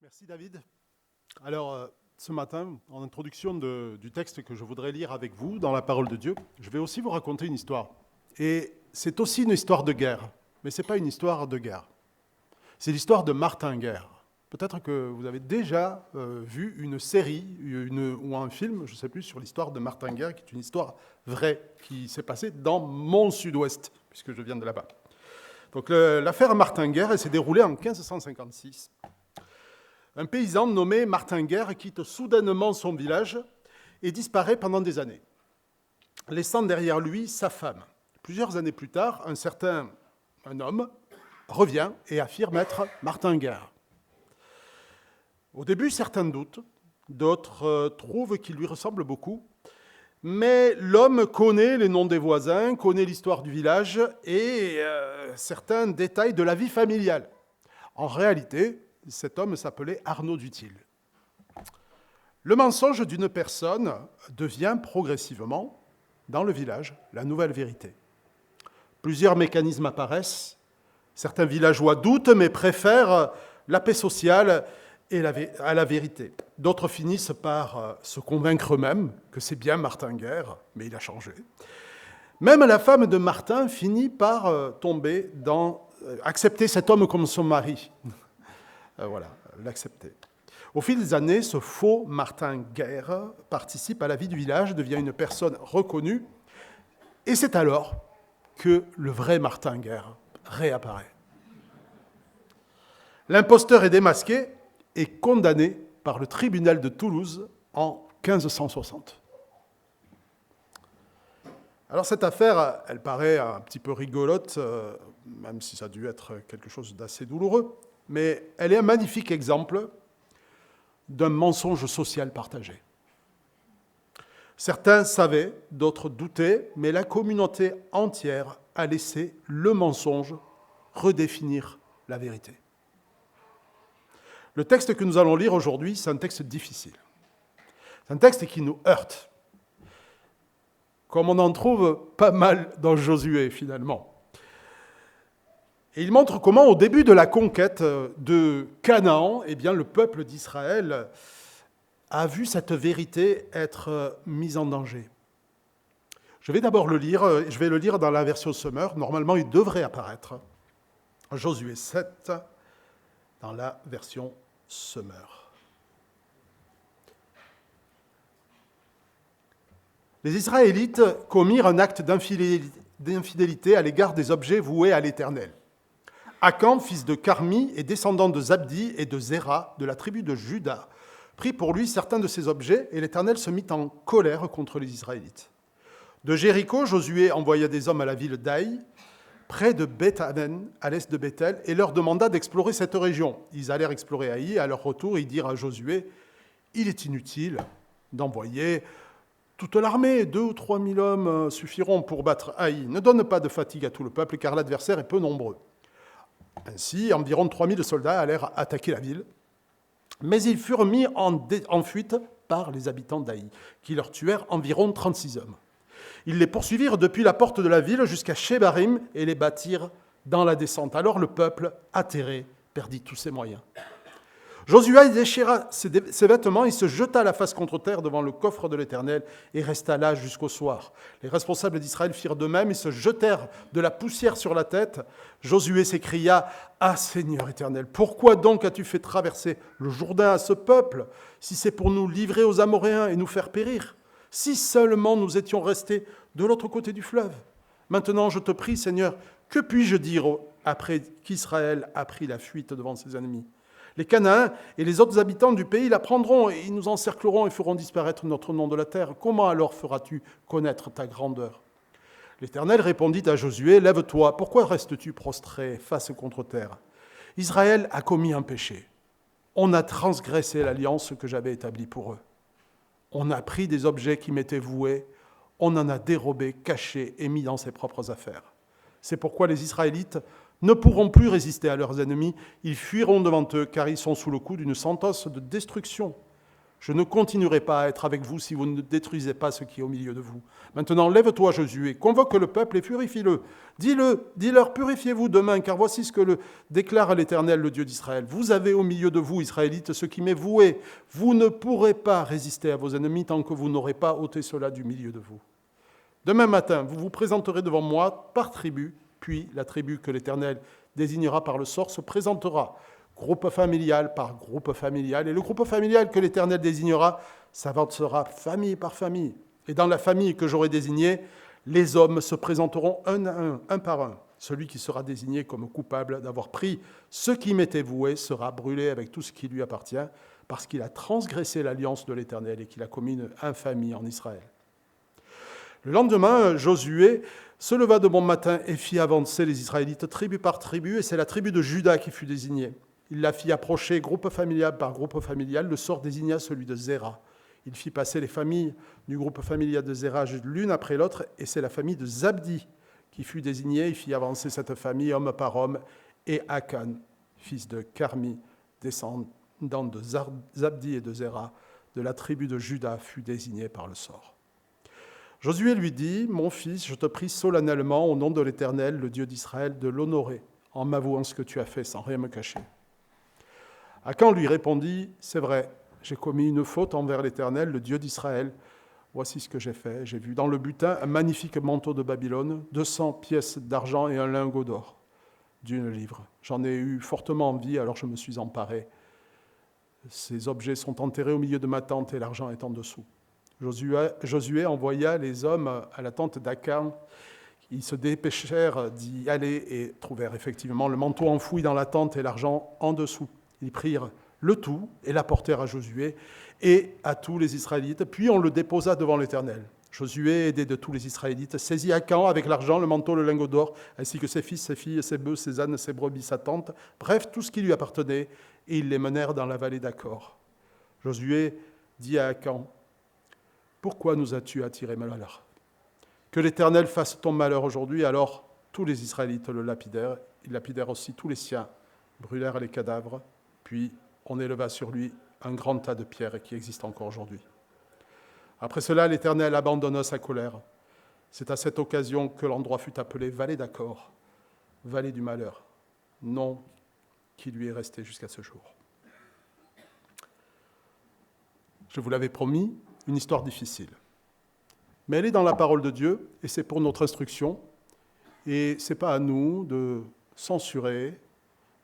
Merci David. Alors, ce matin, en introduction du texte que je voudrais lire avec vous dans la parole de Dieu, je vais aussi vous raconter une histoire. Et c'est aussi une histoire de guerre, mais ce n'est pas une histoire de guerre. C'est l'histoire de Martin Guerre. Peut-être que vous avez déjà vu une série ou un film, je ne sais plus, sur l'histoire de Martin Guerre, qui est une histoire vraie, qui s'est passée dans mon sud-ouest, puisque je viens de là-bas. Donc l'affaire Martin Guerre, elle s'est déroulée en 1556. Un paysan nommé Martin Guerre quitte soudainement son village et disparaît pendant des années, laissant derrière lui sa femme. Plusieurs années plus tard, un homme revient et affirme être Martin Guerre. Au début, certains doutent, d'autres trouvent qu'il lui ressemble beaucoup, mais l'homme connaît les noms des voisins, connaît l'histoire du village et certains détails de la vie familiale. En réalité, cet homme s'appelait Arnaud Dutil. Le mensonge d'une personne devient progressivement, dans le village, la nouvelle vérité. Plusieurs mécanismes apparaissent. Certains villageois doutent, mais préfèrent la paix sociale à la vérité. D'autres finissent par se convaincre eux-mêmes que c'est bien Martin Guerre, mais il a changé. Même la femme de Martin finit par accepter cet homme comme son mari. Voilà, l'accepter. Au fil des années, ce faux Martin Guerre participe à la vie du village, devient une personne reconnue, et c'est alors que le vrai Martin Guerre réapparaît. L'imposteur est démasqué et condamné par le tribunal de Toulouse en 1560. Alors cette affaire, elle paraît un petit peu rigolote, même si ça a dû être quelque chose d'assez douloureux, mais elle est un magnifique exemple d'un mensonge social partagé. Certains savaient, d'autres doutaient, mais la communauté entière a laissé le mensonge redéfinir la vérité. Le texte que nous allons lire aujourd'hui, c'est un texte difficile. C'est un texte qui nous heurte, comme on en trouve pas mal dans Josué, finalement. Et il montre comment, au début de la conquête de Canaan, eh bien, le peuple d'Israël a vu cette vérité être mise en danger. Je vais d'abord le lire, je vais le lire dans la version Summer. Normalement, il devrait apparaître. Josué 7, dans la version Summer. Les Israélites commirent un acte d'infidélité à l'égard des objets voués à l'Éternel. Akan, fils de Carmi et descendant de Zabdi et de Zéra, de la tribu de Juda, prit pour lui certains de ces objets, et l'Éternel se mit en colère contre les Israélites. De Jéricho, Josué envoya des hommes à la ville d'Aï, près de Beth-Aven, à l'est de Bethel, et leur demanda d'explorer cette région. Ils allèrent explorer Aï, et à leur retour, ils dirent à Josué, « Il est inutile d'envoyer toute l'armée, 2 ou 3 000 hommes suffiront pour battre Aï. Ne donne pas de fatigue à tout le peuple, car l'adversaire est peu nombreux. » Ainsi, environ 3 000 soldats allèrent attaquer la ville, mais ils furent mis en fuite par les habitants d'Aï, qui leur tuèrent environ 36 hommes. Ils les poursuivirent depuis la porte de la ville jusqu'à Shebarim et les battirent dans la descente. Alors le peuple, atterré, perdit tous ses moyens. Josué déchira ses vêtements, il se jeta la face contre terre devant le coffre de l'Éternel et resta là jusqu'au soir. Les responsables d'Israël firent de même, ils se jetèrent de la poussière sur la tête. Josué s'écria, « Ah Seigneur Éternel, pourquoi donc as-tu fait traverser le Jourdain à ce peuple, si c'est pour nous livrer aux Amoréens et nous faire périr? Si seulement nous étions restés de l'autre côté du fleuve. Maintenant, je te prie, Seigneur, que puis-je dire après qu'Israël a pris la fuite devant ses ennemis? Les Cananéens et les autres habitants du pays la prendront et ils nous encercleront et feront disparaître notre nom de la terre. Comment alors feras-tu connaître ta grandeur? » L'Éternel répondit à Josué, « Lève-toi, pourquoi restes-tu prostré face contre terre? Israël a commis un péché. On a transgressé l'alliance que j'avais établie pour eux. On a pris des objets qui m'étaient voués, on en a dérobé, caché et mis dans ses propres affaires. C'est pourquoi les Israélites ne pourront plus résister à leurs ennemis, ils fuiront devant eux, car ils sont sous le coup d'une sentence de destruction. Je ne continuerai pas à être avec vous si vous ne détruisez pas ce qui est au milieu de vous. Maintenant, lève-toi, Josué, convoque le peuple et purifie-le. Dis-leur, purifiez-vous demain, car voici ce que déclare l'Éternel, le Dieu d'Israël. Vous avez au milieu de vous, Israélites, ce qui m'est voué. Vous ne pourrez pas résister à vos ennemis tant que vous n'aurez pas ôté cela du milieu de vous. Demain matin, vous vous présenterez devant moi par tribu, puis la tribu que l'Éternel désignera par le sort se présentera, groupe familial par groupe familial, et le groupe familial que l'Éternel désignera s'avancera famille par famille. Et dans la famille que j'aurai désignée, les hommes se présenteront un par un. Celui qui sera désigné comme coupable d'avoir pris ce qui m'était voué sera brûlé avec tout ce qui lui appartient, parce qu'il a transgressé l'alliance de l'Éternel et qu'il a commis une infamie en Israël. Le lendemain, Josué se leva de bon matin et fit avancer les Israélites tribu par tribu, et c'est la tribu de Juda qui fut désignée. Il la fit approcher groupe familial par groupe familial, le sort désigna celui de Zéra. Il fit passer les familles du groupe familial de Zéra l'une après l'autre, et c'est la famille de Zabdi qui fut désignée. Il fit avancer cette famille homme par homme, et Akan, fils de Carmi, descendant de Zabdi et de Zéra, de la tribu de Juda, fut désigné par le sort. Josué lui dit, « Mon fils, je te prie solennellement, au nom de l'Éternel, le Dieu d'Israël, de l'honorer, en m'avouant ce que tu as fait, sans rien me cacher. » Akan lui répondit, « C'est vrai, j'ai commis une faute envers l'Éternel, le Dieu d'Israël. Voici ce que j'ai fait. J'ai vu dans le butin un magnifique manteau de Babylone, 200 pièces d'argent et un lingot d'or d'une livre. J'en ai eu fortement envie, alors je me suis emparé. Ces objets sont enterrés au milieu de ma tente et l'argent est en dessous. » Josué envoya les hommes à la tente d'Akan. Ils se dépêchèrent d'y aller et trouvèrent effectivement le manteau enfoui dans la tente et l'argent en dessous. Ils prirent le tout et l'apportèrent à Josué et à tous les Israélites. Puis on le déposa devant l'Éternel. Josué, aidé de tous les Israélites, saisit Akan avec l'argent, le manteau, le lingot d'or, ainsi que ses fils, ses filles, ses bœufs, ses ânes, ses brebis, sa tente, bref, tout ce qui lui appartenait, et ils les menèrent dans la vallée d'Achor. Josué dit à Akan, « Pourquoi nous as-tu attiré malheur ? Que l'Éternel fasse ton malheur aujourd'hui. » Alors tous les Israélites le lapidèrent. Ils lapidèrent aussi tous les siens, brûlèrent les cadavres. Puis on éleva sur lui un grand tas de pierres qui existe encore aujourd'hui. Après cela, l'Éternel abandonna sa colère. C'est à cette occasion que l'endroit fut appelé Vallée d'Achor, Vallée du malheur, nom qui lui est resté jusqu'à ce jour. Je vous l'avais promis, une histoire difficile. Mais elle est dans la parole de Dieu, et c'est pour notre instruction. Et ce n'est pas à nous de censurer,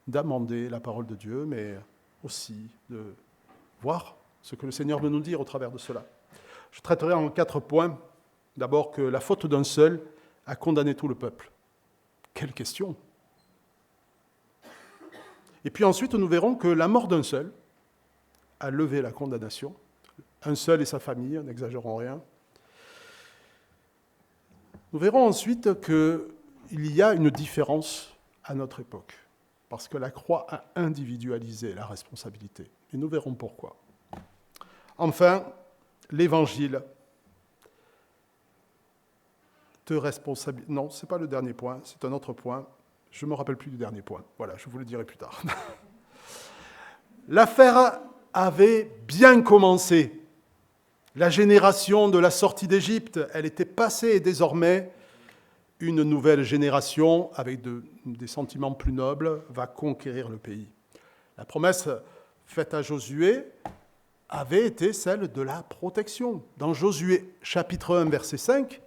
d'amender la parole de Dieu, mais aussi de voir ce que le Seigneur veut nous dire au travers de cela. Je traiterai en 4 points. D'abord, que la faute d'un seul a condamné tout le peuple. Quelle question! Et puis ensuite, nous verrons que la mort d'un seul a levé la condamnation. Un seul et sa famille, n'exagérons rien. Nous verrons ensuite qu'il y a une différence à notre époque, parce que la croix a individualisé la responsabilité. Et nous verrons pourquoi. Enfin, l'Évangile te responsabilise. Non, ce n'est pas le dernier point, c'est un autre point. Je ne me rappelle plus du dernier point. Voilà, je vous le dirai plus tard. L'affaire avait bien commencé. La génération de la sortie d'Égypte, elle était passée et désormais, une nouvelle génération, avec des sentiments plus nobles, va conquérir le pays. La promesse faite à Josué avait été celle de la protection. Dans Josué chapitre 1, verset 5,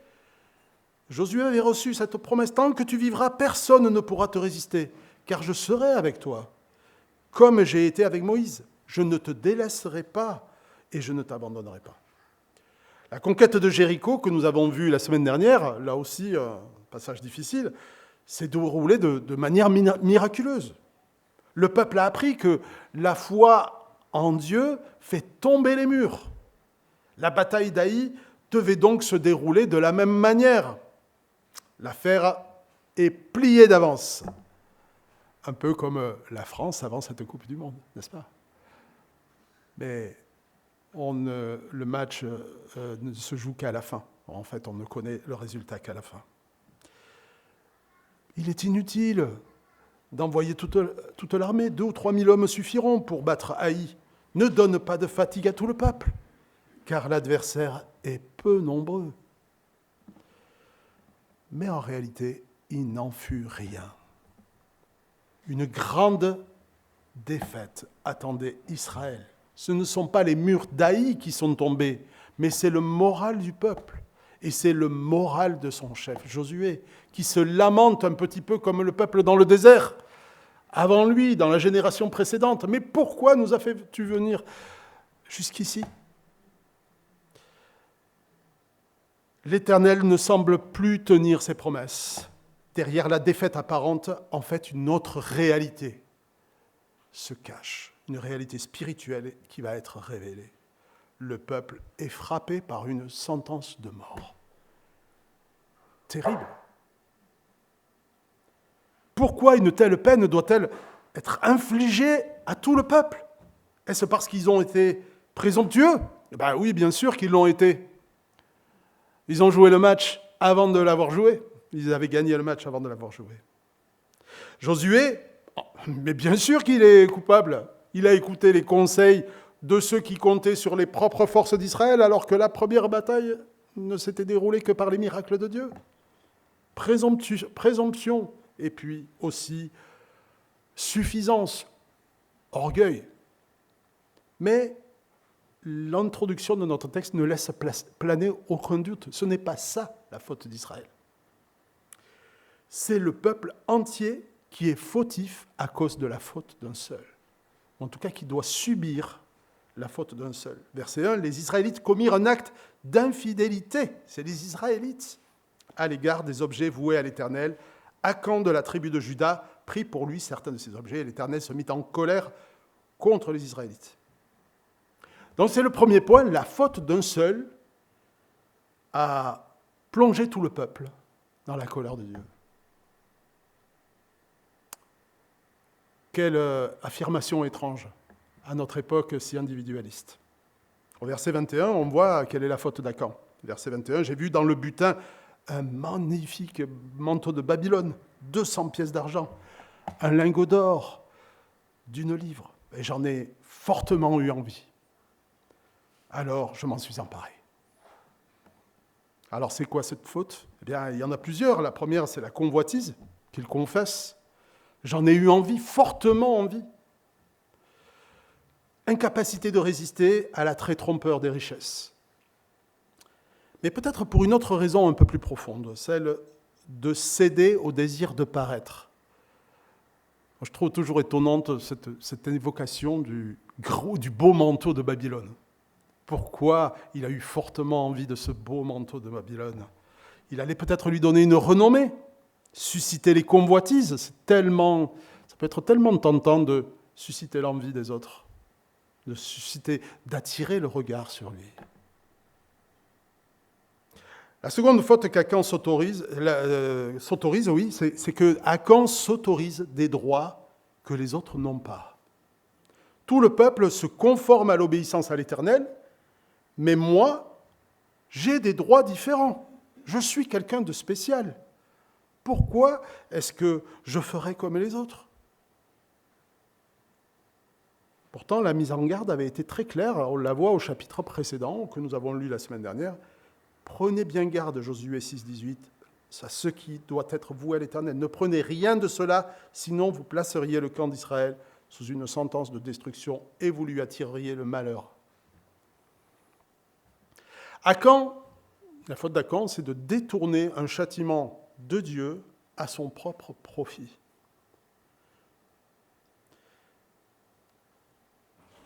Josué avait reçu cette promesse. « Tant que tu vivras, personne ne pourra te résister, car je serai avec toi, comme j'ai été avec Moïse. Je ne te délaisserai pas et je ne t'abandonnerai pas. » La conquête de Jéricho, que nous avons vue la semaine dernière, là aussi, un passage difficile, s'est déroulée de manière miraculeuse. Le peuple a appris que la foi en Dieu fait tomber les murs. La bataille d'Aï devait donc se dérouler de la même manière. L'affaire est pliée d'avance. Un peu comme la France avant cette Coupe du Monde, n'est-ce pas? Mais le match ne se joue qu'à la fin. En fait, on ne connaît le résultat qu'à la fin. Il est inutile d'envoyer toute l'armée. 2 ou 3 000 hommes suffiront pour battre Haï. Ne donne pas de fatigue à tout le peuple, car l'adversaire est peu nombreux. Mais en réalité, il n'en fut rien. Une grande défaite attendait Israël. Ce ne sont pas les murs d'Aï qui sont tombés, mais c'est le moral du peuple. Et c'est le moral de son chef, Josué, qui se lamente un petit peu comme le peuple dans le désert, avant lui, dans la génération précédente. Mais pourquoi nous as-tu venir jusqu'ici ? L'Éternel ne semble plus tenir ses promesses. Derrière la défaite apparente, en fait, une autre réalité se cache, une réalité spirituelle qui va être révélée. Le peuple est frappé par une sentence de mort. Terrible. Pourquoi une telle peine doit-elle être infligée à tout le peuple ? Est-ce parce qu'ils ont été présomptueux ? Ben oui, bien sûr qu'ils l'ont été. Ils ont joué le match avant de l'avoir joué. Ils avaient gagné le match avant de l'avoir joué. Josué, mais bien sûr qu'il est coupable. Il a écouté les conseils de ceux qui comptaient sur les propres forces d'Israël, alors que la première bataille ne s'était déroulée que par les miracles de Dieu. Présomption, et puis aussi suffisance, orgueil. Mais l'introduction de notre texte ne laisse planer aucun doute. Ce n'est pas ça la faute d'Israël. C'est le peuple entier qui est fautif à cause de la faute d'un seul. En tout cas, qui doit subir la faute d'un seul. Verset 1, les Israélites commirent un acte d'infidélité. C'est les Israélites à l'égard des objets voués à l'Éternel. Akan de la tribu de Juda prit pour lui certains de ces objets et l'Éternel se mit en colère contre les Israélites. Donc c'est le premier point, la faute d'un seul a plongé tout le peuple dans la colère de Dieu. Quelle affirmation étrange à notre époque si individualiste. Au verset 21, on voit quelle est la faute d'Akan. Verset 21, j'ai vu dans le butin un magnifique manteau de Babylone, 200 pièces d'argent, un lingot d'or d'une livre. Et j'en ai fortement eu envie. Alors, je m'en suis emparé. Alors, c'est quoi cette faute ? Eh bien, il y en a plusieurs. La première, c'est la convoitise, qu'il confesse. J'en ai eu envie, fortement envie. Incapacité de résister à l'attrait trompeur des richesses. Mais peut-être pour une autre raison un peu plus profonde, celle de céder au désir de paraître. Je trouve toujours étonnante cette évocation du beau manteau de Babylone. Pourquoi il a eu fortement envie de ce beau manteau de Babylone ? Il allait peut-être lui donner une renommée, susciter les convoitises. Ça peut être tellement tentant de susciter l'envie des autres, d'attirer le regard sur lui. La seconde faute qu'Akan s'autorise, c'est que Akan s'autorise des droits que les autres n'ont pas. Tout le peuple se conforme à l'obéissance à l'Éternel, mais moi, j'ai des droits différents. Je suis quelqu'un de spécial. Pourquoi est-ce que je ferais comme les autres ? Pourtant, la mise en garde avait été très claire. On la voit au chapitre précédent que nous avons lu la semaine dernière. Prenez bien garde, Josué 6, 18, à ce qui doit être voué à l'Éternel. Ne prenez rien de cela, sinon vous placeriez le camp d'Israël sous une sentence de destruction et vous lui attireriez le malheur. Akan, la faute d'Akan, c'est de détourner un châtiment de Dieu à son propre profit.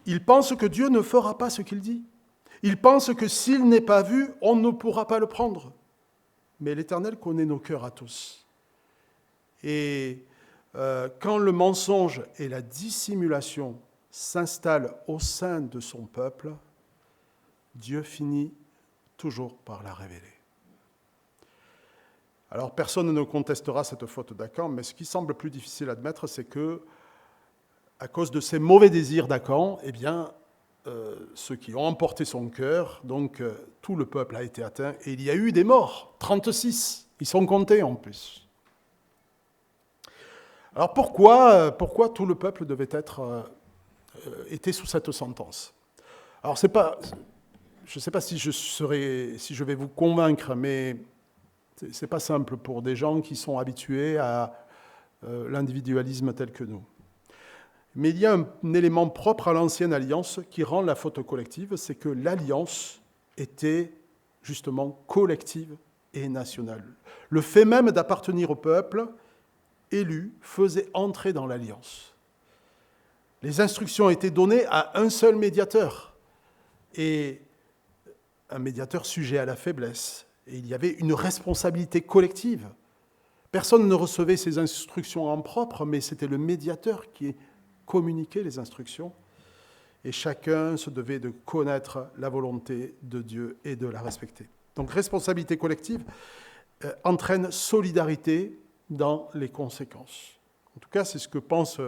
Il pense que Dieu ne fera pas ce qu'il dit. Il pense que s'il n'est pas vu, on ne pourra pas le prendre. Mais l'Éternel connaît nos cœurs à tous. Et quand le mensonge et la dissimulation s'installent au sein de son peuple, Dieu finit toujours par la révéler. Alors personne ne contestera cette faute d'Akan, mais ce qui semble plus difficile à admettre, c'est que, à cause de ces mauvais désirs d'Akan, eh bien, ceux qui ont emporté son cœur, donc tout le peuple a été atteint, et il y a eu des morts, 36, ils sont comptés en plus. Alors pourquoi tout le peuple devait être étaient sous cette sentence. Alors, je ne sais pas si je vais vous convaincre, mais ce n'est pas simple pour des gens qui sont habitués à l'individualisme tel que nous. Mais il y a un élément propre à l'ancienne alliance qui rend la faute collective, c'est que l'alliance était justement collective et nationale. Le fait même d'appartenir au peuple élu faisait entrer dans l'alliance. Les instructions étaient données à un seul médiateur, et un médiateur sujet à la faiblesse. Et il y avait une responsabilité collective. Personne ne recevait ces instructions en propre, mais c'était le médiateur qui communiquait les instructions. Et chacun se devait de connaître la volonté de Dieu et de la respecter. Donc responsabilité collective entraîne solidarité dans les conséquences. En tout cas, c'est ce que pensent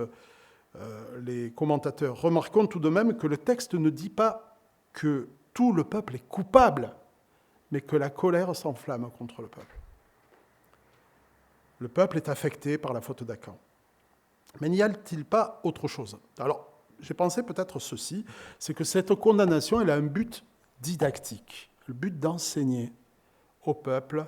les commentateurs. Remarquons tout de même que le texte ne dit pas que tout le peuple est coupable, mais que la colère s'enflamme contre le peuple. Le peuple est affecté par la faute d'Akan. Mais n'y a-t-il pas autre chose? Alors, j'ai pensé peut-être ceci, c'est que cette condamnation, elle a un but didactique, le but d'enseigner au peuple,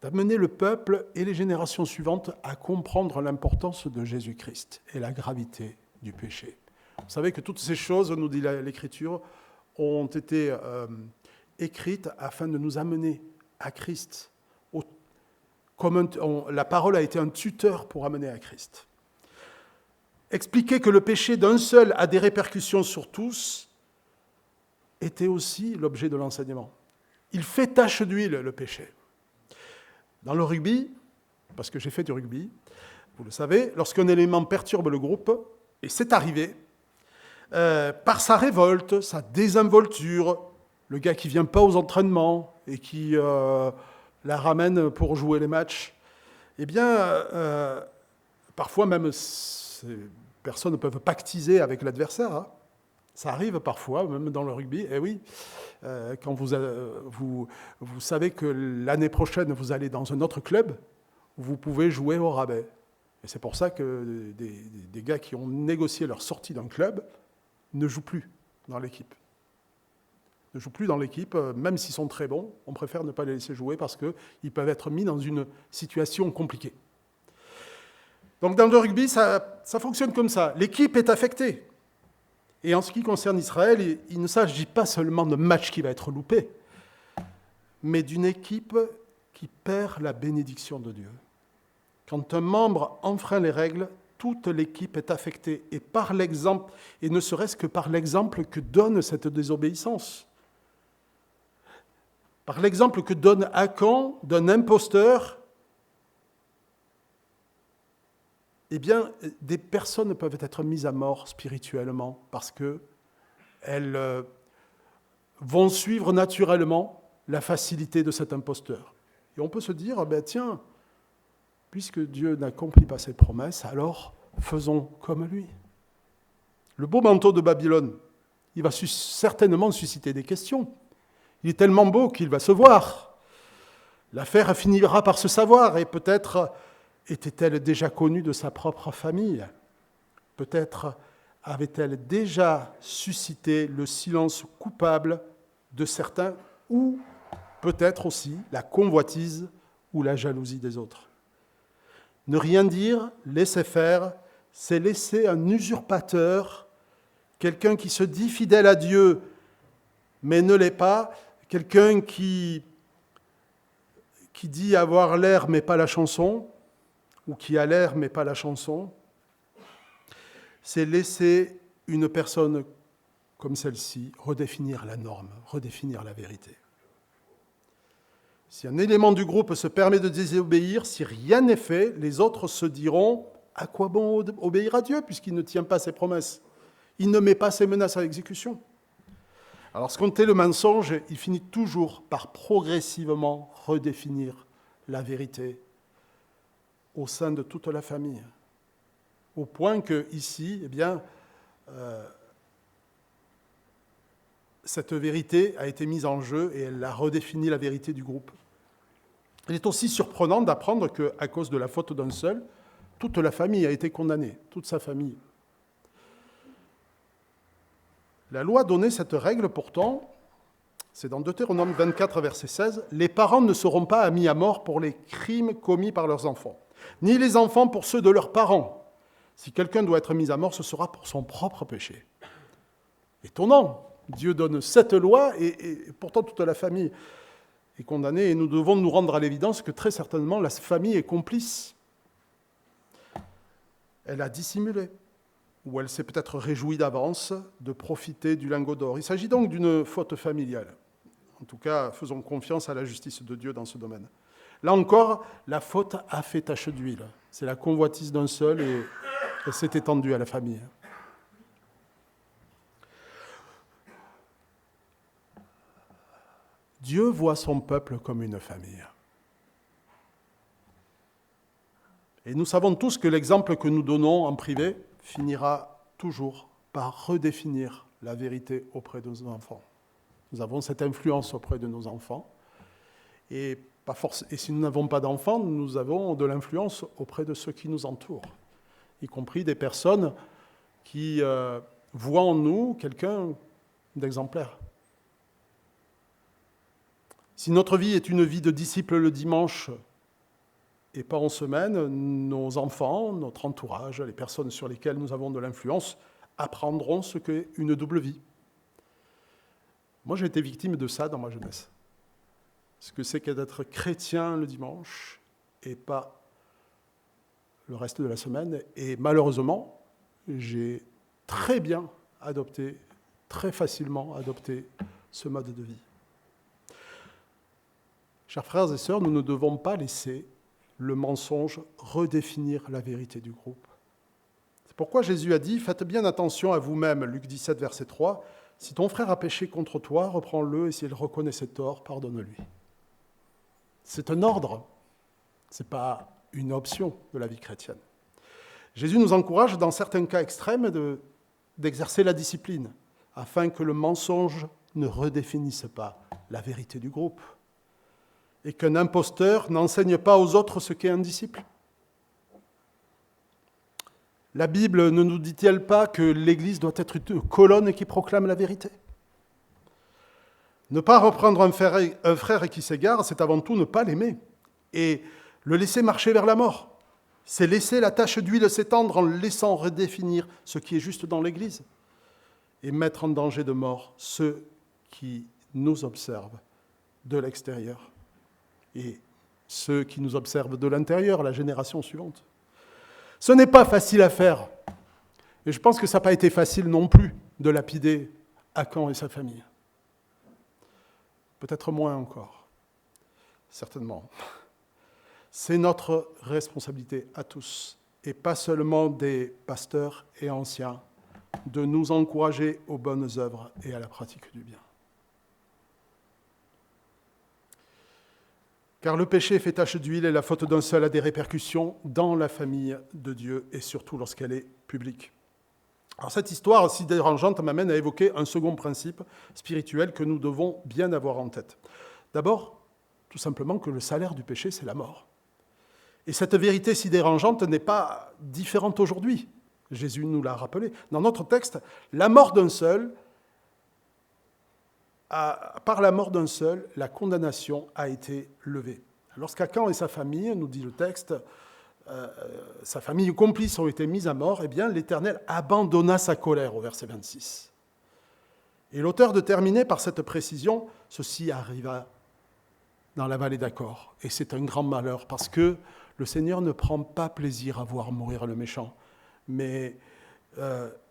d'amener le peuple et les générations suivantes à comprendre l'importance de Jésus-Christ et la gravité du péché. Vous savez que toutes ces choses, nous dit l'Écriture, ont été écrites afin de nous amener à Christ. La parole a été un tuteur pour amener à Christ. Expliquer que le péché d'un seul a des répercussions sur tous était aussi l'objet de l'enseignement. Il fait tache d'huile, le péché. Dans le rugby, parce que j'ai fait du rugby, vous le savez, lorsqu'un élément perturbe le groupe, et c'est arrivé, par sa révolte, sa désinvolture, le gars qui ne vient pas aux entraînements et qui la ramène pour jouer les matchs, eh bien, parfois même, ces personnes peuvent pactiser avec l'adversaire. Hein. Ça arrive parfois, même dans le rugby. Et oui, quand vous savez que l'année prochaine, vous allez dans un autre club, vous pouvez jouer au rabais. Et c'est pour ça que des gars qui ont négocié leur sortie d'un club ne jouent plus dans l'équipe. Ne jouent plus dans l'équipe, même s'ils sont très bons, on préfère ne pas les laisser jouer parce qu'ils peuvent être mis dans une situation compliquée. Donc dans le rugby, ça fonctionne comme ça. L'équipe est affectée. Et en ce qui concerne Israël, il ne s'agit pas seulement d'un match qui va être loupé, mais d'une équipe qui perd la bénédiction de Dieu. Quand un membre enfreint les règles, toute l'équipe est affectée, et par l'exemple, et ne serait-ce que par l'exemple que donne cette désobéissance. Par l'exemple que donne Akan d'un imposteur, eh bien, des personnes peuvent être mises à mort spirituellement parce qu'elles vont suivre naturellement la facilité de cet imposteur. Et on peut se dire, ben tiens, puisque Dieu n'accomplit pas ses promesses, alors faisons comme lui. Le beau manteau de Babylone, il va certainement susciter des questions. Il est tellement beau qu'il va se voir. L'affaire finira par se savoir et peut-être était-elle déjà connue de sa propre famille? Peut-être avait-elle déjà suscité le silence coupable de certains ou peut-être aussi la convoitise ou la jalousie des autres? Ne rien dire, laisser faire, c'est laisser un usurpateur, quelqu'un qui se dit fidèle à Dieu mais ne l'est pas, quelqu'un qui dit avoir l'air mais pas la chanson, ou qui a l'air mais pas la chanson, c'est laisser une personne comme celle-ci redéfinir la norme, redéfinir la vérité. Si un élément du groupe se permet de désobéir, si rien n'est fait, les autres se diront « à quoi bon obéir à Dieu puisqu'il ne tient pas ses promesses? Il ne met pas ses menaces à l'exécution. » Alors, ce qu'est le mensonge, il finit toujours par progressivement redéfinir la vérité au sein de toute la famille. Au point que ici, eh bien, cette vérité a été mise en jeu et elle a redéfini la vérité du groupe. Il est aussi surprenant d'apprendre qu'à cause de la faute d'un seul, toute la famille a été condamnée, toute sa famille. La loi donnait cette règle pourtant, c'est dans Deutéronome 24, verset 16, « Les parents ne seront pas mis à mort pour les crimes commis par leurs enfants, ni les enfants pour ceux de leurs parents. Si quelqu'un doit être mis à mort, ce sera pour son propre péché. » Étonnant, Dieu donne cette loi et pourtant toute la famille est condamnée et nous devons nous rendre à l'évidence que très certainement la famille est complice. Elle a dissimulé, ou elle s'est peut-être réjouie d'avance de profiter du lingot d'or. Il s'agit donc d'une faute familiale. En tout cas, faisons confiance à la justice de Dieu dans ce domaine. Là encore, la faute a fait tache d'huile. C'est la convoitise d'un seul et elle s'est étendue à la famille. Dieu voit son peuple comme une famille. Et nous savons tous que l'exemple que nous donnons en privé finira toujours par redéfinir la vérité auprès de nos enfants. Nous avons cette influence auprès de nos enfants. Et si nous n'avons pas d'enfants, nous avons de l'influence auprès de ceux qui nous entourent, y compris des personnes qui voient en nous quelqu'un d'exemplaire. Si notre vie est une vie de disciple le dimanche et pas en semaine, nos enfants, notre entourage, les personnes sur lesquelles nous avons de l'influence, apprendront ce qu'est une double vie. Moi, j'ai été victime de ça dans ma jeunesse. Ce que c'est qu'être chrétien le dimanche et pas le reste de la semaine. Et malheureusement, j'ai très bien adopté, très facilement adopté ce mode de vie. Chers frères et sœurs, nous ne devons pas laisser le mensonge redéfinir la vérité du groupe. C'est pourquoi Jésus a dit « Faites bien attention à vous-même » Luc 17, verset 3. « Si ton frère a péché contre toi, reprends-le, et s'il reconnaît ses torts, pardonne-lui. » C'est un ordre, ce n'est pas une option de la vie chrétienne. Jésus nous encourage, dans certains cas extrêmes, d'exercer la discipline, afin que le mensonge ne redéfinisse pas la vérité du groupe, et qu'un imposteur n'enseigne pas aux autres ce qu'est un disciple. La Bible ne nous dit-elle pas que l'Église doit être une colonne qui proclame la vérité ? Ne pas reprendre un frère qui s'égare, c'est avant tout ne pas l'aimer et le laisser marcher vers la mort. C'est laisser la tache d'huile s'étendre en le laissant redéfinir ce qui est juste dans l'Église et mettre en danger de mort ceux qui nous observent de l'extérieur et ceux qui nous observent de l'intérieur, la génération suivante. Ce n'est pas facile à faire. Et je pense que ça n'a pas été facile non plus de lapider Akan et sa famille. Peut-être moins encore, certainement. C'est notre responsabilité à tous, et pas seulement des pasteurs et anciens, de nous encourager aux bonnes œuvres et à la pratique du bien. Car le péché fait tache d'huile et la faute d'un seul a des répercussions dans la famille de Dieu et surtout lorsqu'elle est publique. Alors cette histoire si dérangeante m'amène à évoquer un second principe spirituel que nous devons bien avoir en tête. D'abord, tout simplement que le salaire du péché, c'est la mort. Et cette vérité si dérangeante n'est pas différente aujourd'hui. Jésus nous l'a rappelé. Dans notre texte, la mort d'un seul, par la mort d'un seul, la condamnation a été levée. Lorsqu'Akan et sa famille, nous dit le texte, sa famille complice ont été mis à mort, eh bien l'Éternel abandonna sa colère, au verset 26. Et l'auteur de terminer par cette précision, ceci arriva dans la vallée d'Achor. Et c'est un grand malheur, parce que le Seigneur ne prend pas plaisir à voir mourir le méchant, mais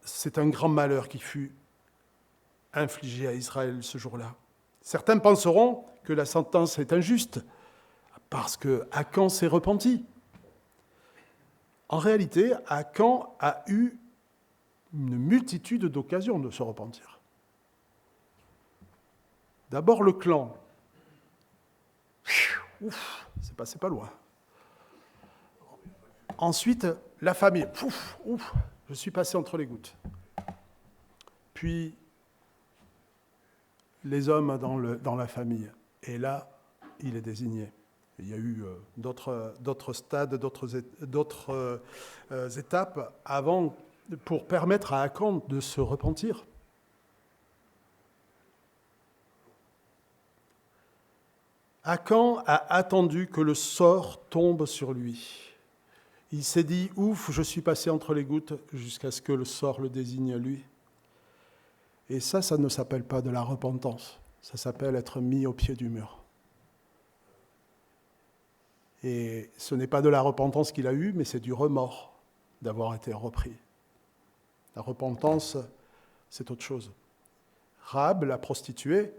c'est un grand malheur qui fut infligé à Israël ce jour-là. Certains penseront que la sentence est injuste, parce que Akan s'est repenti. En réalité, Akan a eu une multitude d'occasions de se repentir. D'abord le clan. Ouf, c'est passé pas loin. Ensuite, la famille. Ouf, je suis passé entre les gouttes. Puis, les hommes dans la famille. Et là, il est désigné. Il y a eu d'autres stades, d'autres étapes avant pour permettre à Akan de se repentir. Akan a attendu que le sort tombe sur lui. Il s'est dit, ouf, je suis passé entre les gouttes jusqu'à ce que le sort le désigne lui. Et ça ne s'appelle pas de la repentance. Ça s'appelle être mis au pied du mur. Et ce n'est pas de la repentance qu'il a eue, mais c'est du remords d'avoir été repris. La repentance, c'est autre chose. Rahab, la prostituée,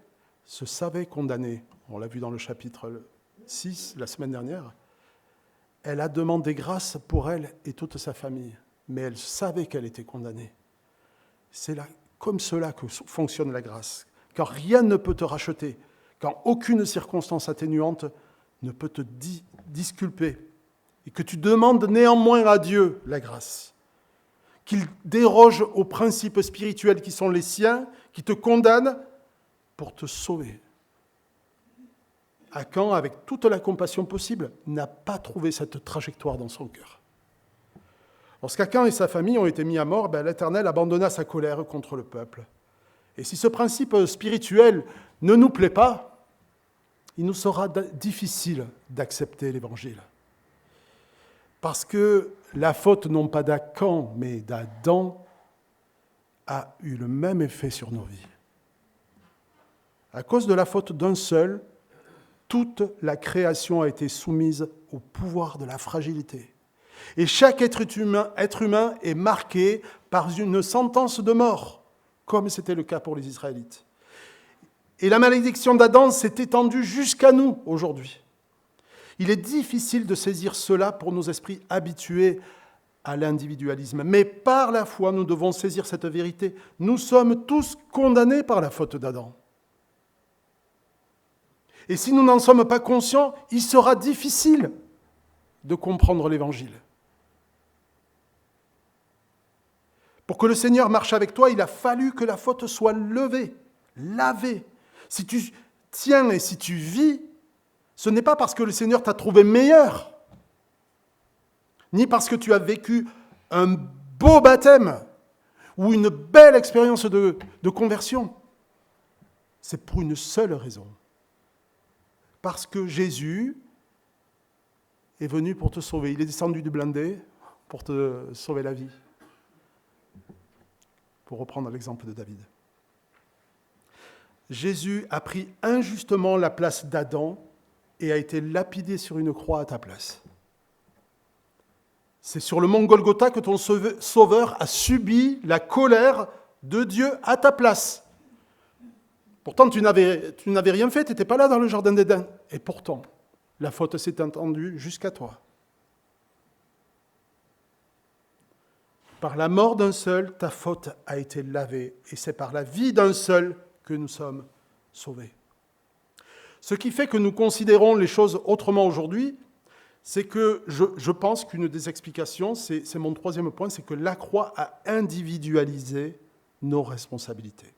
se savait condamnée. On l'a vu dans le chapitre 6, la semaine dernière. Elle a demandé grâce pour elle et toute sa famille, mais elle savait qu'elle était condamnée. C'est là, comme cela que fonctionne la grâce. Quand rien ne peut te racheter, quand aucune circonstance atténuante ne peut te disculper, et que tu demandes néanmoins à Dieu la grâce, qu'il déroge aux principes spirituels qui sont les siens, qui te condamnent pour te sauver. Akan, avec toute la compassion possible, n'a pas trouvé cette trajectoire dans son cœur. Lorsqu'Akan et sa famille ont été mis à mort, l'Éternel abandonna sa colère contre le peuple. Et si ce principe spirituel ne nous plaît pas, il nous sera difficile d'accepter l'Évangile. Parce que la faute, non pas d'Akan, mais d'Adam, a eu le même effet sur nos vies. À cause de la faute d'un seul, toute la création a été soumise au pouvoir de la fragilité. Et chaque être humain est marqué par une sentence de mort, comme c'était le cas pour les Israélites. Et la malédiction d'Adam s'est étendue jusqu'à nous aujourd'hui. Il est difficile de saisir cela pour nos esprits habitués à l'individualisme. Mais par la foi, nous devons saisir cette vérité. Nous sommes tous condamnés par la faute d'Adam. Et si nous n'en sommes pas conscients, il sera difficile de comprendre l'Évangile. Pour que le Seigneur marche avec toi, il a fallu que la faute soit levée, lavée. Si tu tiens et si tu vis, ce n'est pas parce que le Seigneur t'a trouvé meilleur, ni parce que tu as vécu un beau baptême ou une belle expérience de conversion. C'est pour une seule raison. Parce que Jésus est venu pour te sauver. Il est descendu du blindé pour te sauver la vie. Pour reprendre l'exemple de David. Jésus a pris injustement la place d'Adam et a été lapidé sur une croix à ta place. C'est sur le mont Golgotha que ton Sauveur a subi la colère de Dieu à ta place. Pourtant, tu n'avais rien fait, tu n'étais pas là dans le jardin d'Éden. Et pourtant, la faute s'est étendue jusqu'à toi. Par la mort d'un seul, ta faute a été lavée. Et c'est par la vie d'un seul que nous sommes sauvés. Ce qui fait que nous considérons les choses autrement aujourd'hui, c'est que je pense qu'une des explications, c'est mon troisième point, c'est que la croix a individualisé nos responsabilités.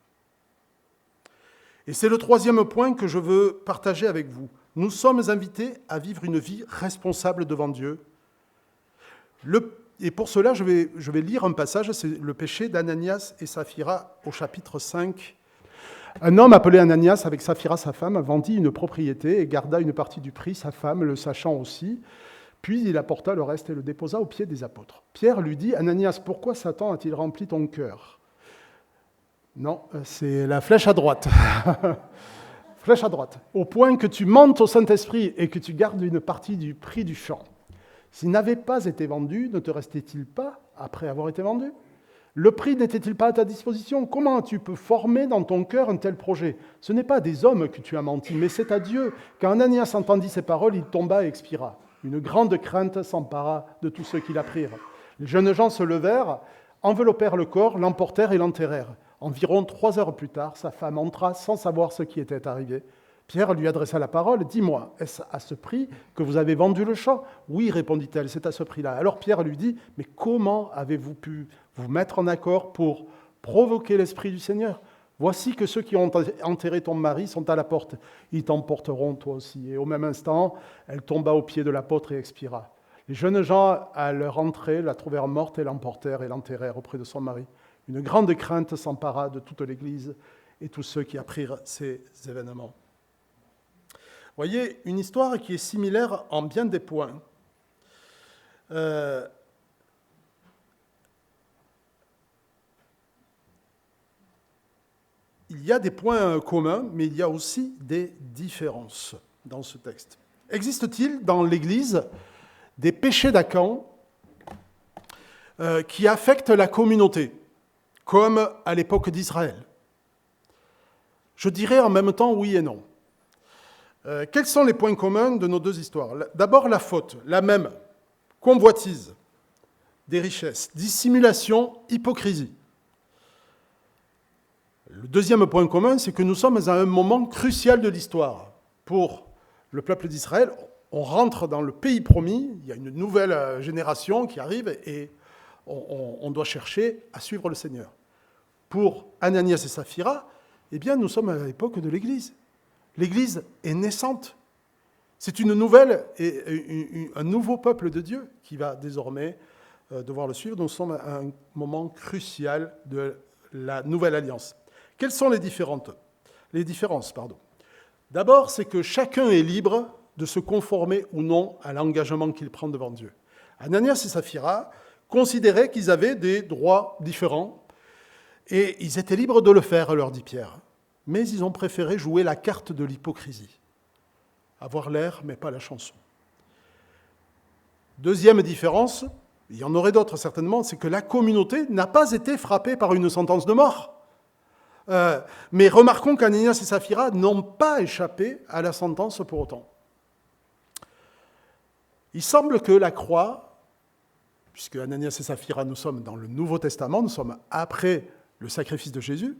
Et c'est le troisième point que je veux partager avec vous. Nous sommes invités à vivre une vie responsable devant Dieu. Et pour cela, je vais lire un passage, c'est le péché d'Ananias et Saphira au chapitre 5. Un homme appelé Ananias, avec Saphira sa femme, vendit une propriété et garda une partie du prix, sa femme le sachant aussi. Puis il apporta le reste et le déposa aux pieds des apôtres. Pierre lui dit, « Ananias, pourquoi Satan a-t-il rempli ton cœur ?» Non, c'est la flèche à droite. Flèche à droite. Au point que tu mentes au Saint-Esprit et que tu gardes une partie du prix du champ. S'il n'avait pas été vendu, ne te restait-il pas après avoir été vendu ? Le prix n'était-il pas à ta disposition ? Comment tu peux former dans ton cœur un tel projet ? Ce n'est pas à des hommes que tu as menti, mais c'est à Dieu. Quand Ananias entendit ces paroles, il tomba et expira. Une grande crainte s'empara de tous ceux qui l'apprirent. Les jeunes gens se levèrent, enveloppèrent le corps, l'emportèrent et l'enterrèrent. Environ 3 heures plus tard, sa femme entra sans savoir ce qui était arrivé. Pierre lui adressa la parole. « Dis-moi, est-ce à ce prix que vous avez vendu le champ ?»« Oui, répondit-elle, c'est à ce prix-là. » Alors Pierre lui dit, « Mais comment avez-vous pu vous mettre en accord pour provoquer l'Esprit du Seigneur ? Voici que ceux qui ont enterré ton mari sont à la porte. Ils t'emporteront toi aussi. » Et au même instant, elle tomba aux pieds de l'apôtre et expira. Les jeunes gens, à leur entrée, la trouvèrent morte et l'emportèrent et l'enterrèrent auprès de son mari. Une grande crainte s'empara de toute l'Église et tous ceux qui apprirent ces événements. Voyez, une histoire qui est similaire en bien des points. Il y a des points communs, mais il y a aussi des différences dans ce texte. Existe-t-il dans l'Église des péchés d'Achan qui affectent la communauté, comme à l'époque d'Israël? Je dirais en même temps oui et non. Quels sont les points communs de nos deux histoires? D'abord, la faute, la même, convoitise des richesses, dissimulation, hypocrisie. Le deuxième point commun, c'est que nous sommes à un moment crucial de l'histoire. Pour le peuple d'Israël, on rentre dans le pays promis, il y a une nouvelle génération qui arrive et on doit chercher à suivre le Seigneur. Pour Ananias et Saphira, eh bien, nous sommes à l'époque de l'Église. L'Église est naissante. C'est une nouvelle et un nouveau peuple de Dieu qui va désormais devoir le suivre. Nous sommes à un moment crucial de la nouvelle alliance. Quelles sont les différences? D'abord, c'est que chacun est libre de se conformer ou non à l'engagement qu'il prend devant Dieu. Ananias et Saphira considéraient qu'ils avaient des droits différents et ils étaient libres de le faire, leur dit Pierre. Mais ils ont préféré jouer la carte de l'hypocrisie. Avoir l'air, mais pas la chanson. Deuxième différence, il y en aurait d'autres certainement, c'est que la communauté n'a pas été frappée par une sentence de mort. Mais remarquons qu'Ananias et Saphira n'ont pas échappé à la sentence pour autant. Il semble que la croix, puisque Ananias et Saphira, nous sommes dans le Nouveau Testament, nous sommes après le sacrifice de Jésus,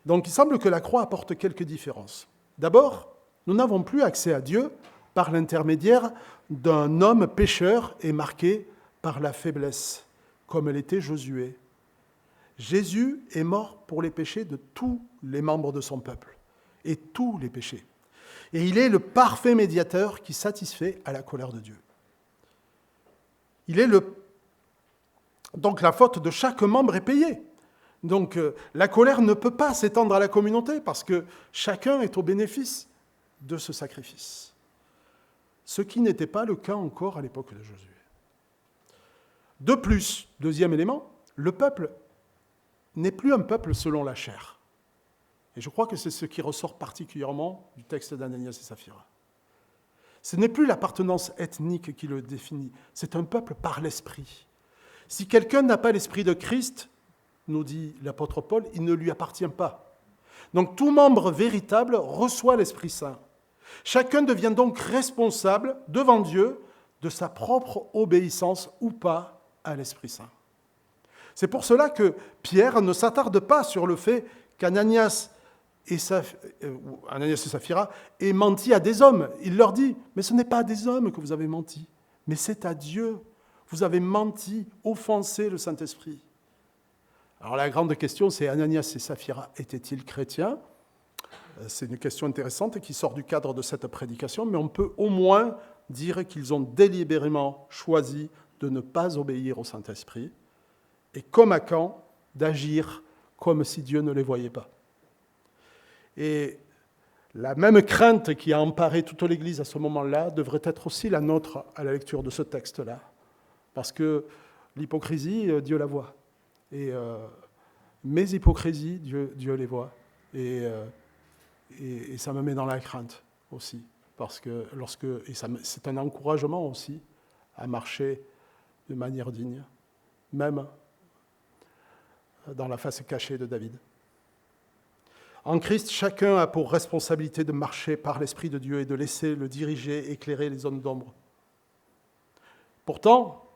donc il semble que la croix apporte quelques différences. D'abord, nous n'avons plus accès à Dieu par l'intermédiaire d'un homme pécheur et marqué par la faiblesse, comme l'était Josué. Jésus est mort pour les péchés de tous les membres de son peuple, et tous les péchés. Et il est le parfait médiateur qui satisfait à la colère de Dieu. Donc la faute de chaque membre est payée. Donc la colère ne peut pas s'étendre à la communauté parce que chacun est au bénéfice de ce sacrifice. Ce qui n'était pas le cas encore à l'époque de Josué. De plus, deuxième élément, le peuple n'est plus un peuple selon la chair. Et je crois que c'est ce qui ressort particulièrement du texte d'Ananias et Saphira. Ce n'est plus l'appartenance ethnique qui le définit, c'est un peuple par l'esprit. Si quelqu'un n'a pas l'esprit de Christ, nous dit l'apôtre Paul, il ne lui appartient pas. Donc tout membre véritable reçoit l'Esprit Saint. Chacun devient donc responsable devant Dieu de sa propre obéissance ou pas à l'Esprit Saint. C'est pour cela que Pierre ne s'attarde pas sur le fait qu'Ananias et Saphira aient menti à des hommes. Il leur dit, mais ce n'est pas à des hommes que vous avez menti, mais c'est à Dieu. Vous avez menti, offensé le Saint-Esprit. Alors la grande question, c'est Ananias et Saphira étaient-ils chrétiens? C'est une question intéressante qui sort du cadre de cette prédication, mais on peut au moins dire qu'ils ont délibérément choisi de ne pas obéir au Saint-Esprit et comme Achan, d'agir comme si Dieu ne les voyait pas. Et la même crainte qui a emparé toute l'Église à ce moment-là devrait être aussi la nôtre à la lecture de ce texte-là. Parce que l'hypocrisie, Dieu la voit. Et mes hypocrisies, Dieu les voit. Et ça me met dans la crainte aussi. Parce que c'est un encouragement aussi à marcher de manière digne, même dans la face cachée de David. En Christ, chacun a pour responsabilité de marcher par l'Esprit de Dieu et de laisser le diriger, éclairer les zones d'ombre. Pourtant,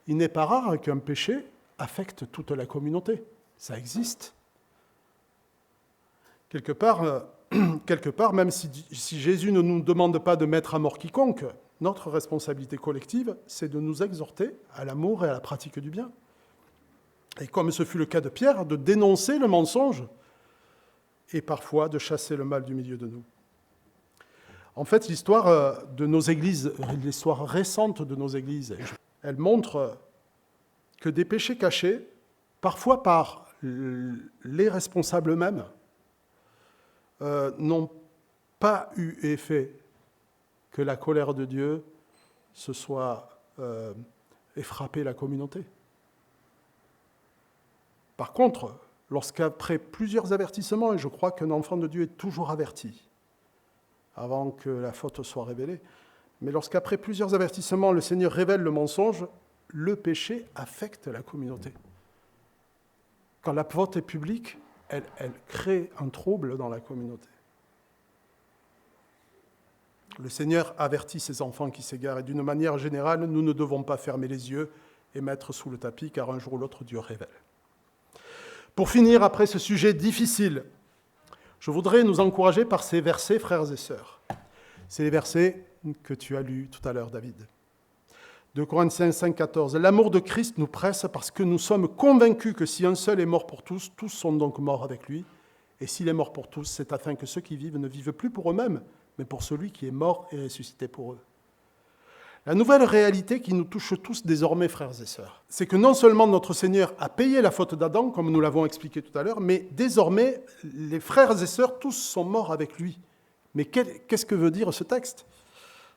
il n'est pas rare qu'un péché affecte toute la communauté. Ça existe. Quelque part, même si Jésus ne nous demande pas de mettre à mort quiconque, notre responsabilité collective, c'est de nous exhorter à l'amour et à la pratique du bien. Et comme ce fut le cas de Pierre, de dénoncer le mensonge et parfois de chasser le mal du milieu de nous. En fait, l'histoire de nos églises, l'histoire récente de nos églises, elle montre que des péchés cachés, parfois par les responsables eux-mêmes, n'ont pas eu effet que la colère de Dieu ait frappé la communauté. Par contre, lorsqu'après plusieurs avertissements, et je crois qu'un enfant de Dieu est toujours averti avant que la faute soit révélée, mais lorsqu'après plusieurs avertissements, le Seigneur révèle le mensonge, le péché affecte la communauté. Quand la faute est publique, elle crée un trouble dans la communauté. Le Seigneur avertit ses enfants qui s'égarent, et d'une manière générale, nous ne devons pas fermer les yeux et mettre sous le tapis, car un jour ou l'autre, Dieu révèle. Pour finir, après ce sujet difficile, je voudrais nous encourager par ces versets, frères et sœurs. C'est les versets que tu as lus tout à l'heure, David. 2 Corinthiens 5, 14. L'amour de Christ nous presse parce que nous sommes convaincus que si un seul est mort pour tous, tous sont donc morts avec lui. Et s'il est mort pour tous, c'est afin que ceux qui vivent ne vivent plus pour eux-mêmes, mais pour celui qui est mort et ressuscité pour eux. La nouvelle réalité qui nous touche tous désormais, frères et sœurs, c'est que non seulement notre Seigneur a payé la faute d'Adam, comme nous l'avons expliqué tout à l'heure, mais désormais, les frères et sœurs, tous sont morts avec lui. Mais qu'est-ce que veut dire ce texte ?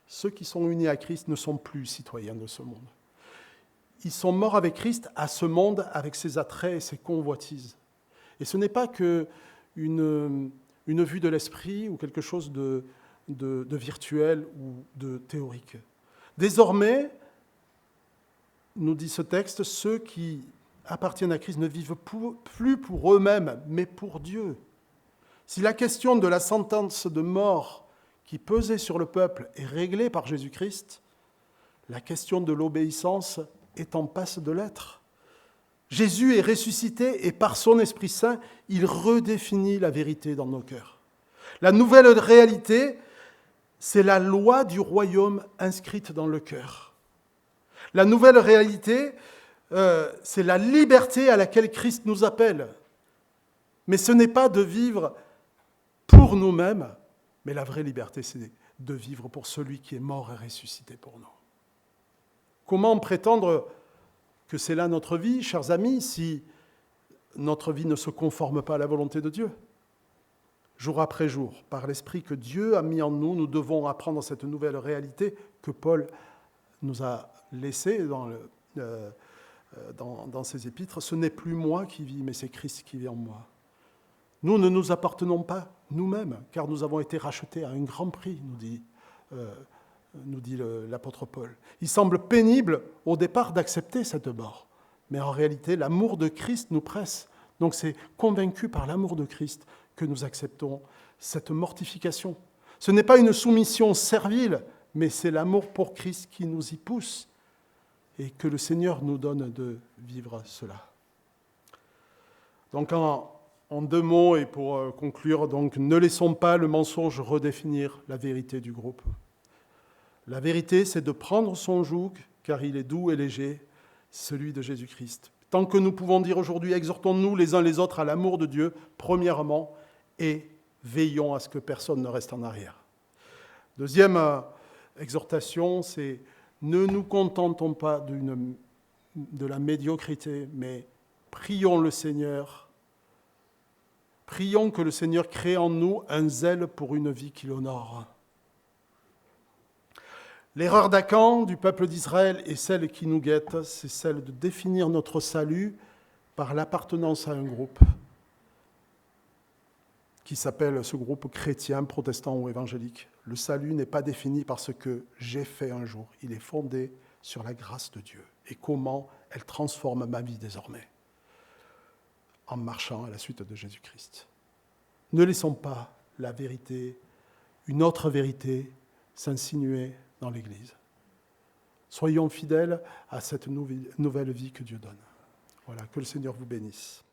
Ceux qui sont unis à Christ ne sont plus citoyens de ce monde. Ils sont morts avec Christ à ce monde, avec ses attraits et ses convoitises. Et ce n'est pas qu'une vue de l'esprit ou quelque chose de virtuel ou de théorique. Désormais, nous dit ce texte, ceux qui appartiennent à Christ ne vivent plus pour eux-mêmes, mais pour Dieu. Si la question de la sentence de mort qui pesait sur le peuple est réglée par Jésus-Christ, la question de l'obéissance est en passe de l'être. Jésus est ressuscité et par son Esprit Saint, il redéfinit la vérité dans nos cœurs. La nouvelle réalité, c'est la loi du royaume inscrite dans le cœur. La nouvelle réalité, c'est la liberté à laquelle Christ nous appelle. Mais ce n'est pas de vivre pour nous-mêmes, mais la vraie liberté, c'est de vivre pour celui qui est mort et ressuscité pour nous. Comment prétendre que c'est là notre vie, chers amis, si notre vie ne se conforme pas à la volonté de Dieu ? Jour après jour, par l'Esprit que Dieu a mis en nous, nous devons apprendre cette nouvelle réalité que Paul nous a laissée dans ses épîtres. Ce n'est plus moi qui vis, mais c'est Christ qui vit en moi. Nous ne nous appartenons pas nous-mêmes, car nous avons été rachetés à un grand prix, nous dit l'apôtre Paul. Il semble pénible au départ d'accepter cette mort, mais en réalité, l'amour de Christ nous presse. Donc c'est convaincu par l'amour de Christ que nous acceptons cette mortification. Ce n'est pas une soumission servile, mais c'est l'amour pour Christ qui nous y pousse et que le Seigneur nous donne de vivre cela. Donc en deux mots et pour conclure, donc, ne laissons pas le mensonge redéfinir la vérité du groupe. La vérité, c'est de prendre son joug, car il est doux et léger, celui de Jésus-Christ. Tant que nous pouvons dire aujourd'hui, exhortons-nous les uns les autres à l'amour de Dieu, premièrement, et veillons à ce que personne ne reste en arrière. Deuxième exhortation, c'est ne nous contentons pas de la médiocrité, mais prions le Seigneur. Prions que le Seigneur crée en nous un zèle pour une vie qui l'honore. L'erreur d'Akan, du peuple d'Israël, et celle qui nous guette, c'est celle de définir notre salut par l'appartenance à un groupe qui s'appelle ce groupe chrétien, protestant ou évangélique. Le salut n'est pas défini par ce que j'ai fait un jour. Il est fondé sur la grâce de Dieu et comment elle transforme ma vie désormais en marchant à la suite de Jésus-Christ. Ne laissons pas la vérité, une autre vérité, s'insinuer dans l'Église. Soyons fidèles à cette nouvelle vie que Dieu donne. Voilà, que le Seigneur vous bénisse.